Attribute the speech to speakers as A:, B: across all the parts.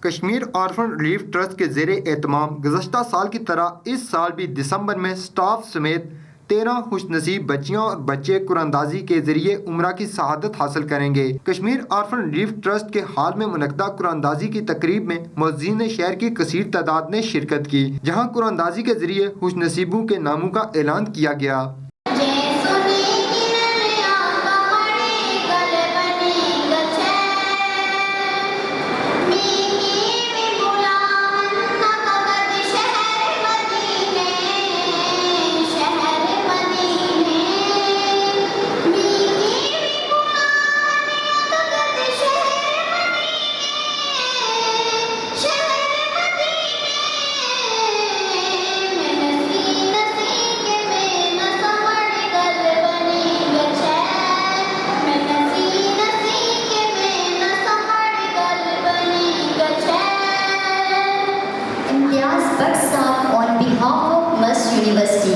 A: Kashmir orphan relief trust کے زیر اہتمام گزشتہ سال کی طرح اس سال بھی دسمبر میں سٹاف سمیت 13 خوش نصیب بچیاں اور بچے قرآن اندازی کے ذریعے عمرہ کی شہادت حاصل کریں گے۔ کشمیر آرفن ریلیف ٹرسٹ کے حال میں منعقدہ قرآن اندازی کی تقریب میں معززین شہر کی کثیر تعداد نے شرکت کی، جہاں قرآن اندازی کے ذریعے خوش نصیبوں کے ناموں کا اعلان کیا گیا۔
B: On behalf of Must University,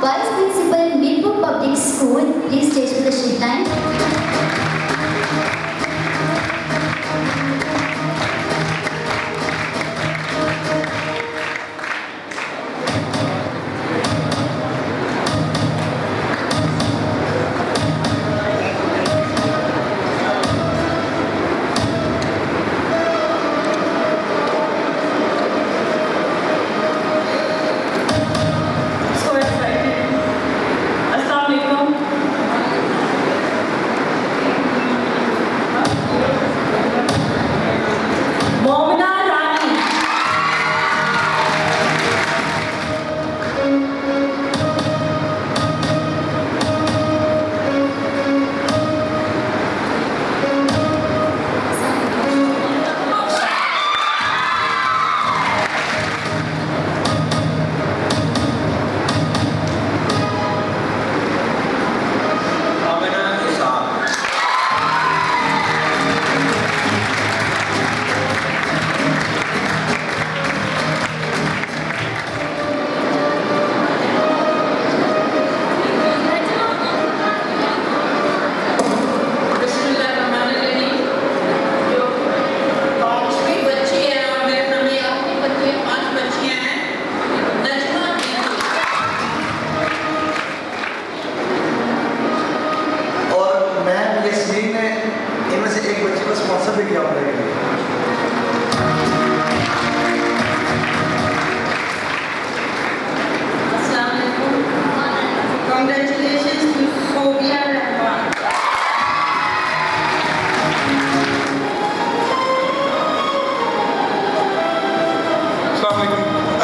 B: Vice Principal, Mirpur Public School, please stage for the sheet line.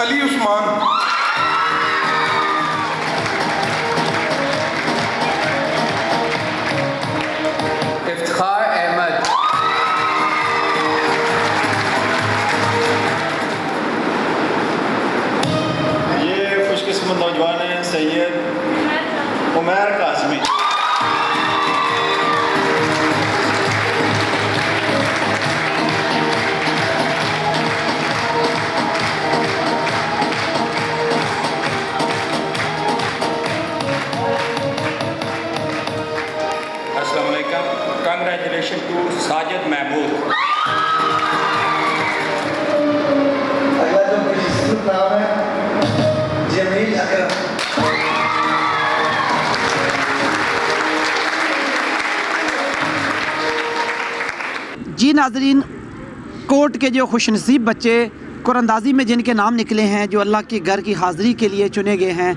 C: علی عثمان،
D: افتخار احمد،
E: یہ خوش قسمت نوجوان ہیں سید عمیر قاسمی۔
F: السلام علیکم، کنگریچولیشن ٹو ساجد محمود۔
G: اگلا جو خوشنصیب نام ہے جمیل اکرم۔
H: جی ناظرین، کوٹ کے جو خوش نصیب بچے قرآن اندازی میں جن کے نام نکلے ہیں، جو اللہ کے گھر کی حاضری کے لیے چنے گئے ہیں،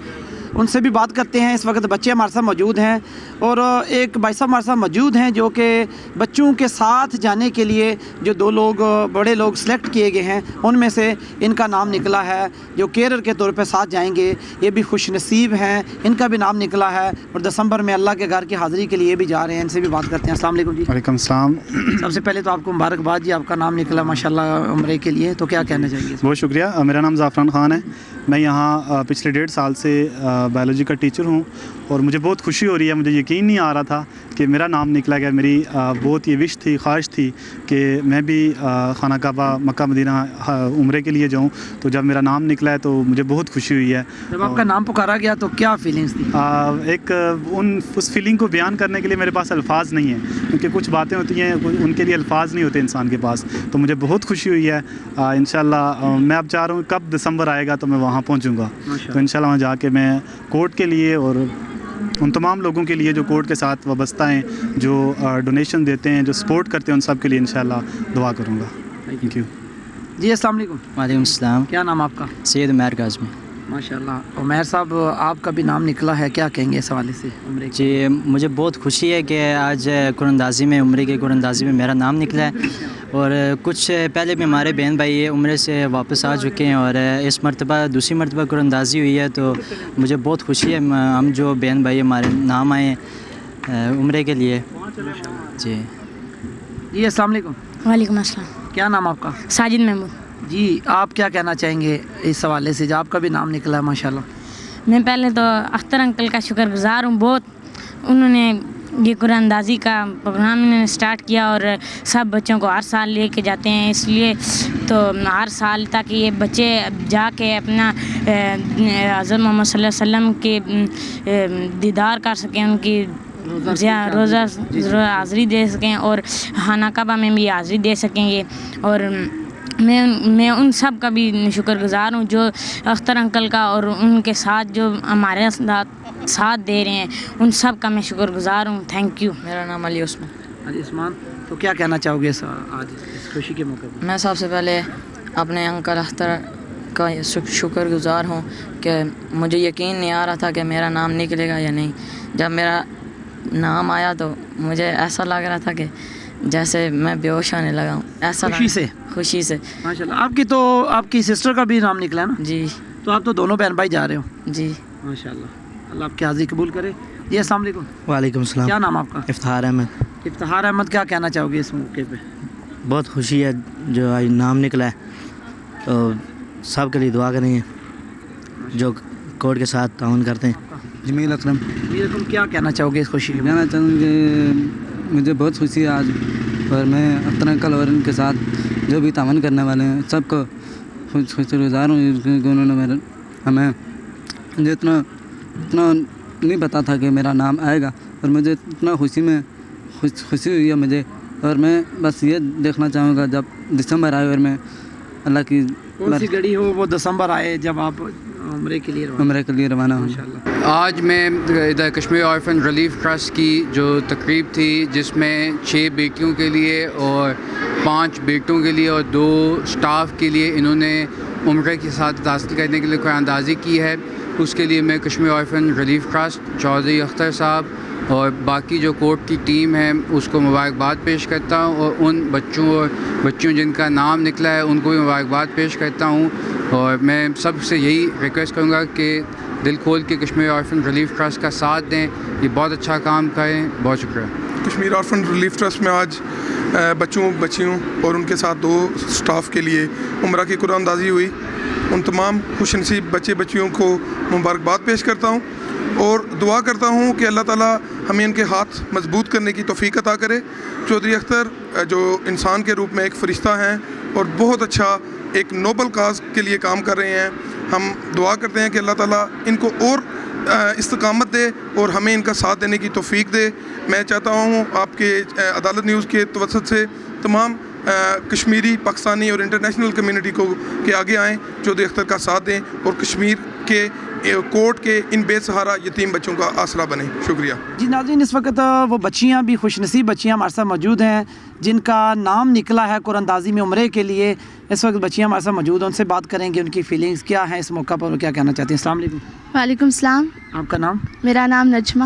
H: ان سے بھی بات کرتے ہیں۔ اس وقت بچے ہمارے ساتھ موجود ہیں اور ایک بھائی صاحب ہمارے ساتھ موجود ہیں جو کہ بچوں کے ساتھ جانے کے لیے جو 2 لوگ بڑے لوگ سلیکٹ کیے گئے ہیں ان میں سے ان کا نام نکلا ہے جو کیئرر کے طور پہ ساتھ جائیں گے. یہ بھی خوش نصیب ہیں, ان کا بھی نام نکلا ہے اور دسمبر میں اللہ کے گھر کی حاضری کے لیے بھی جا رہے ہیں. ان سے بھی بات کرتے ہیں. السلام علیکم جی.
I: وعلیکم السلام.
H: سب سے پہلے تو آپ کو مبارکباد جی, آپ کا نام نکلا ماشاءاللہ عمرے کے لیے, تو کیا کہنا چاہیے؟
I: بہت شکریہ. میرا نام زعفران خان ہے. میں یہاں پچھلے 1.5 سال سے بایولوجی کا ٹیچر ہوں اور مجھے بہت خوشی ہو رہی ہے. مجھے یقین نہیں آ رہا تھا کہ میرا نام نکلا گیا. میری بہت یہ وش تھی, خواہش تھی کہ میں بھی خانہ کعبہ مکہ مدینہ عمرے کے لیے جاؤں. تو جب میرا نام نکلا ہے تو مجھے بہت خوشی ہوئی ہے.
H: جب آپ کا نام پکارا گیا تو کیا فیلنگس تھی؟
I: ایک اس فیلنگ کو بیان کرنے کے لیے میرے پاس الفاظ نہیں ہیں, کیونکہ کچھ باتیں ہوتی ہیں ان کے لیے الفاظ نہیں ہوتے انسان کے پاس. تو مجھے بہت خوشی ہوئی ہے. انشاءاللہ میں اب چاہ رہا ہوں کب دسمبر آئے گا تو میں وہاں پہنچوں گا. تو انشاءاللہ وہاں جا کے میں کورٹ کے لیے اور ان تمام لوگوں کے لیے جو کورٹ کے ساتھ وابستہ ہیں, جو ڈونیشن دیتے ہیں, جو سپورٹ کرتے ہیں, ان سب کے لیے انشاءاللہ دعا کروں گا. تھینک یو
H: جی. السلام علیکم.
J: وعلیکم السلام.
H: کیا نام آپ کا؟
J: سید عمیر کاظمی.
H: ماشاءاللہ. عمیر صاحب آپ کا بھی نام نکلا ہے, کیا کہیں گے اس حوالے سے عمرے کی؟
J: جی مجھے بہت خوشی ہے کہ آج قراندازی میں عمرے کے قراندازی میں میرا نام نکلا ہے. اور کچھ پہلے بھی ہمارے بہن بھائی عمرے سے واپس آ چکے ہیں اور اس مرتبہ دوسری مرتبہ قراندازی ہوئی ہے. تو مجھے بہت خوشی ہے ہم جو بہن بھائی ہمارے نام آئے عمرے کے لیے. جی
H: جی. السلام علیکم.
K: وعلیکم السلام.
H: کیا نام آپ کا؟
K: ساجد محمود.
H: جی آپ کیا کہنا چاہیں گے اس حوالے سے جو آپ کا بھی نام نکلا ہے ماشاءاللہ؟
K: میں پہلے تو اختر انکل کا شکر گزار ہوں بہت. انہوں نے یہ قرآن اندازی کا پروگرام انہوں نے سٹارٹ کیا اور سب بچوں کو ہر سال لے کے جاتے ہیں. اس لیے تو ہر سال تاکہ یہ بچے جا کے اپنا حضرت محمد صلی اللہ علیہ وسلم کے دیدار کر سکیں, ان کی روزہ حاضری دے سکیں اور خانہ کعبہ میں بھی حاضری دے سکیں گے. اور میں ان سب کا بھی شکر گزار ہوں جو اختر انکل کا اور ان کے ساتھ جو ہمارے ساتھ دے رہے ہیں, ان سب کا میں شکر گزار ہوں. Thank you.
J: میرا نام علی عثمان.
H: علی عثمان. تو کیا کہنا چاہو گے آج اس خوشی کے موقع پر؟
J: میں سب سے پہلے اپنے انکل اختر کا شکر گزار ہوں کہ مجھے یقین نہیں آ رہا تھا کہ میرا نام نکلے گا یا نہیں. جب میرا نام آیا تو مجھے ایسا لگ رہا تھا کہ جیسے میں بے ہوش آنے لگا ہوں. ایسا خوشی سے
H: ماشاءاللہ. آپ کی سسٹر کا بھی نام نکلا ہے نا؟
J: جی.
H: تو آپ تو دونوں بہن بھائی جا رہے ہو.
J: جی
H: ماشاءاللہ. اللہ آپ کی حاضری قبول کرے. جی السلام علیکم.
L: وعلیکم السلام.
H: کیا نام آپ کا؟
L: افتخار احمد.
H: افتخار احمد. کیا کہنا چاہو گے اس موقع پہ؟
L: بہت خوشی ہے جو آج نام نکلا ہے, تو سب کے لیے دعا کریں گے جو کورٹ کے ساتھ تعاون کرتے ہیں.
M: جمیل اکرم.
H: جمیل اکرم. کیا کہنا چاہو گے اس خوشی میں؟
M: کہنا چاہوں گا کہ مجھے بہت خوشی ہے آج, اور میں اختر انکل اور ان کے ساتھ جو بھی تعاون کرنے والے ہیں سب کو شکر گزار ہوں کہ انہوں نے ہمیں مجھے اتنا نہیں پتا تھا کہ میرا نام آئے گا, اور مجھے اتنا خوشی ہوئی ہے مجھے. اور میں بس یہ دیکھنا چاہوں گا جب دسمبر آئے اور میں اللہ کی
H: کون سی گھڑی ہو وہ دسمبر آئے جب آپ عمرے کے لیے روانہ ہوں.
D: آج میں ادھر کشمیر آرفن ریلیف ٹرسٹ کی جو تقریب تھی جس میں 6 بیٹیوں کے لیے اور 5 بیٹوں کے لیے اور 2 سٹاف کے لیے انہوں نے عمرے کی سعادت حاصل کرنے کے لیے قرآن اندازی کی ہے. اس کے لیے میں Kashmir orphan relief trust Chaudhry Akhtar صاحب اور باقی جو کورٹ کی ٹیم ہے اس کو مبارکباد پیش کرتا ہوں, اور ان بچوں جن کا نام نکلا ہے ان کو بھی مبارکباد پیش کرتا ہوں. اور میں سب سے یہی ریکویسٹ کروں گا کہ دل کھول کے کشمیر آرفن ریلیف ٹرسٹ کا ساتھ دیں, یہ بہت اچھا کام کریں. بہت شکریہ.
C: کشمیر آرفن ریلیف ٹرسٹ میں آج بچیوں اور ان کے ساتھ 2 سٹاف کے لیے عمرہ کی قرآن اندازی ہوئی. ان تمام خوش نصیب بچیوں کو مبارکباد پیش کرتا ہوں اور دعا کرتا ہوں کہ اللہ تعالیٰ ہمیں ان کے ہاتھ مضبوط کرنے کی توفیق عطا کرے. چودھری اختر جو انسان کے روپ میں ایک فرشتہ ہیں اور بہت اچھا ایک نوبل کاز کے لیے کام کر رہے ہیں. ہم دعا کرتے ہیں کہ اللہ تعالیٰ ان کو اور استقامت دے اور ہمیں ان کا ساتھ دینے کی توفیق دے. میں چاہتا ہوں آپ کے عدالت نیوز کے توسط سے تمام کشمیری, پاکستانی اور انٹرنیشنل کمیونٹی کو کہ آگے آئیں, چودھری اختر کا ساتھ دیں اور کشمیر کے کورٹ کے ان بے سہارا یتیم بچوں کا آسرا بنیں. شکریہ.
H: جی ناظرین, اس وقت وہ بچیاں بھی خوش نصیب بچیاں ہمارے ساتھ موجود ہیں جن کا نام نکلا ہے قرآن اندازی میں عمرے کے لیے. اس وقت بچیاں ہمارے ساتھ موجود ہیں, ان سے بات کریں گے ان کی فیلنگز کیا ہیں اس موقع پر, کیا کہنا چاہتے ہیں. السلام علیکم.
N: وعلیکم السلام.
H: آپ کا نام؟
N: میرا نام نجمہ.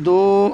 H: 2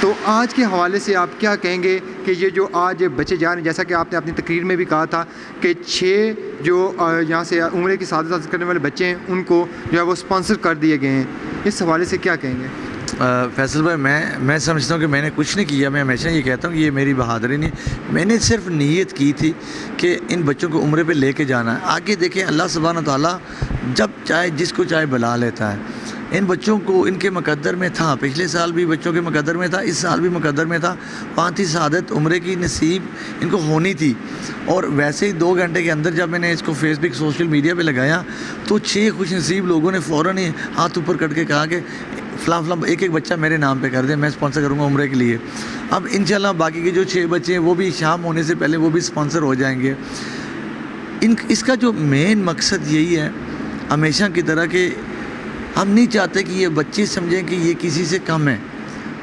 A: تو آج کے حوالے سے آپ کیا کہیں گے کہ یہ جو آج بچے جا رہے ہیں، جیسا کہ آپ نے اپنی تقریر میں بھی کہا تھا کہ 6 جو یہاں سے عمرے کی سعادت حاصل کرنے والے بچے ہیں ان کو جو ہے وہ اسپانسر کر دیے گئے ہیں، اس حوالے سے کیا کہیں گے؟
O: فیصل بھائی، میں سمجھتا ہوں کہ میں نے کچھ نہیں کیا. میں ہمیشہ یہ کہتا ہوں کہ یہ میری بہادری نہیں، میں نے صرف نیت کی تھی کہ ان بچوں کو عمرے پہ لے کے جانا ہے. آگے دیکھیں اللہ سبحانہ تعالیٰ جب چاہے جس کو چاہے بلا لیتا ہے. ان بچوں کو ان کے مقدر میں تھا، پچھلے سال بھی بچوں کے مقدر میں تھا، اس سال بھی مقدر میں تھا. 5 سعادت عمرے کی نصیب ان کو ہونی تھی. اور ویسے ہی 2 گھنٹے کے اندر جب میں نے اس کو فیس بک سوشل میڈیا پہ لگایا تو 6 خوش نصیب لوگوں نے فوراً ہی ہاتھ اوپر کر کے کہا کہ فلاں ایک بچہ میرے نام پہ کر دیں، میں اسپانسر کروں گا عمرے کے لیے. اب انشاءاللہ باقی کے جو 6 بچے ہیں وہ بھی شام ہونے سے پہلے وہ بھی اسپانسر ہو جائیں گے. اس کا جو مین مقصد یہی ہے ہمیشہ کی طرح کہ ہم نہیں چاہتے کہ یہ بچے سمجھیں کہ یہ کسی سے کم ہیں.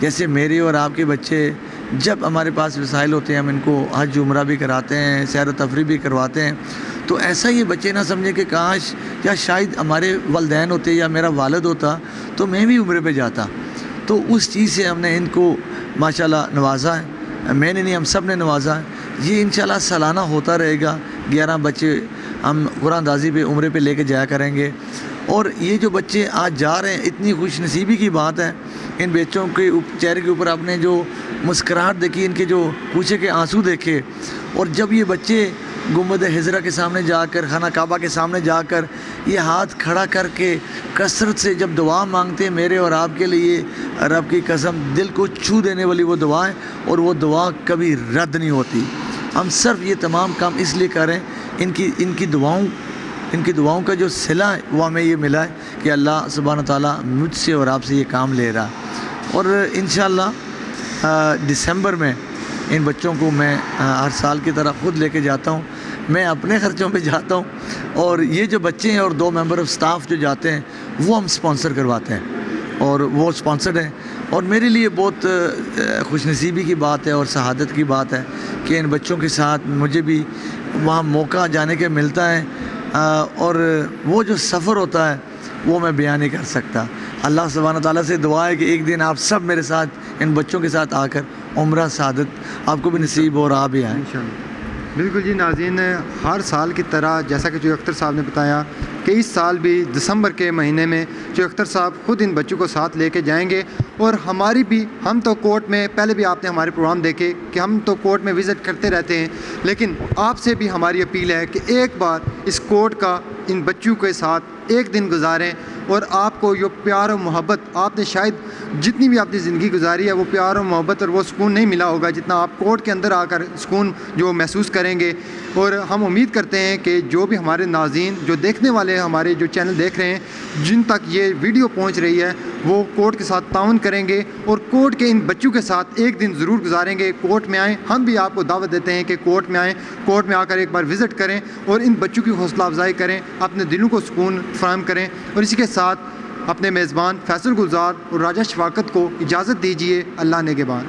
O: جیسے میرے اور آپ کے بچے جب ہمارے پاس وسائل ہوتے ہیں ہم ان کو حج عمرہ بھی کراتے ہیں، سیر و تفریح بھی کرواتے ہیں. تو ایسا یہ بچے نہ سمجھیں کہ کاش یا شاید ہمارے والدین ہوتے یا میرا والد ہوتا تو میں بھی عمرے پہ جاتا. تو اس چیز سے ہم نے ان کو ماشاءاللہ نوازا ہے. میں نے نہیں، ہم سب نے نوازا ہے. یہ انشاءاللہ سالانہ ہوتا رہے گا. 11 بچے ہم قرآن اندازی پہ عمرے پہ لے کے جایا کریں گے. اور یہ جو بچے آج جا رہے ہیں اتنی خوش نصیبی کی بات ہے. ان بچوں کے چہرے کے اوپر آپ نے جو مسکراہٹ دیکھی، ان کے جو پوچھے کے آنسو دیکھے. اور جب یہ بچے گنبد خضرا کے سامنے جا کر، خانہ کعبہ کے سامنے جا کر یہ ہاتھ کھڑا کر کے کثرت سے جب دعا مانگتے ہیں میرے اور آپ کے لیے، رب کی قسم دل کو چھو دینے والی وہ دعائیں، اور وہ دعا کبھی رد نہیں ہوتی. ہم صرف یہ تمام کام اس لیے کر رہے ہیں، ان کی دعاؤں کا جو صلہ ہے وہ ہمیں یہ ملا ہے کہ اللہ سبحانہ تعالیٰ مجھ سے اور آپ سے یہ کام لے رہا. اور انشاءاللہ دسمبر میں ان بچوں کو میں ہر سال کی طرح خود لے کے جاتا ہوں. میں اپنے خرچوں پہ جاتا ہوں، اور یہ جو بچے ہیں اور 2 ممبر آف سٹاف جو جاتے ہیں وہ ہم اسپانسر کرواتے ہیں، اور وہ اسپانسرڈ ہیں. اور میرے لیے بہت خوش نصیبی کی بات ہے اور سعادت کی بات ہے کہ ان بچوں کے ساتھ مجھے بھی وہاں موقع جانے کے ملتا ہے. اور وہ جو سفر ہوتا ہے وہ میں بیان نہیں کر سکتا. اللہ سبحانہ تعالیٰ سے دعا ہے کہ ایک دن آپ سب میرے ساتھ ان بچوں کے ساتھ آ کر عمرہ سعادت آپ کو بھی نصیب ہو اور آپ بھی آئیں.
A: بالکل جی ناظرین، ہر سال کی طرح جیسا کہ جو اختر صاحب نے بتایا کہ اس سال بھی دسمبر کے مہینے میں جو اختر صاحب خود ان بچوں کو ساتھ لے کے جائیں گے. اور ہماری بھی، ہم تو کورٹ میں پہلے بھی آپ نے ہمارے پروگرام دیکھے کہ ہم تو کورٹ میں وزٹ کرتے رہتے ہیں، لیکن آپ سے بھی ہماری اپیل ہے کہ ایک بار اس کورٹ کا ان بچوں کے ساتھ ایک دن گزاریں. اور آپ کو جو پیار و محبت آپ نے شاید جتنی بھی اپنی زندگی گزاری ہے وہ پیار و محبت اور وہ سکون نہیں ملا ہوگا جتنا آپ کورٹ کے اندر آ کر سکون جو محسوس کریں گے. اور ہم امید کرتے ہیں کہ جو بھی ہمارے ناظرین جو دیکھنے والے ہمارے جو چینل دیکھ رہے ہیں، جن تک یہ ویڈیو پہنچ رہی ہے، وہ کورٹ کے ساتھ تعاون کریں گے اور کورٹ کے ان بچوں کے ساتھ ایک دن ضرور گزاریں گے. کورٹ میں آئیں، ہم بھی آپ کو دعوت دیتے ہیں کہ کورٹ میں آئیں، کورٹ میں آ کر ایک بار وزٹ کریں اور ان بچوں کی حوصلہ افزائی کریں، اپنے دلوں کو سکون فراہم کریں. اور اسی کے ساتھ اپنے میزبان فیصل گلزار اور راجہ شفاقت کو اجازت دیجیے. اللہ نگہبان.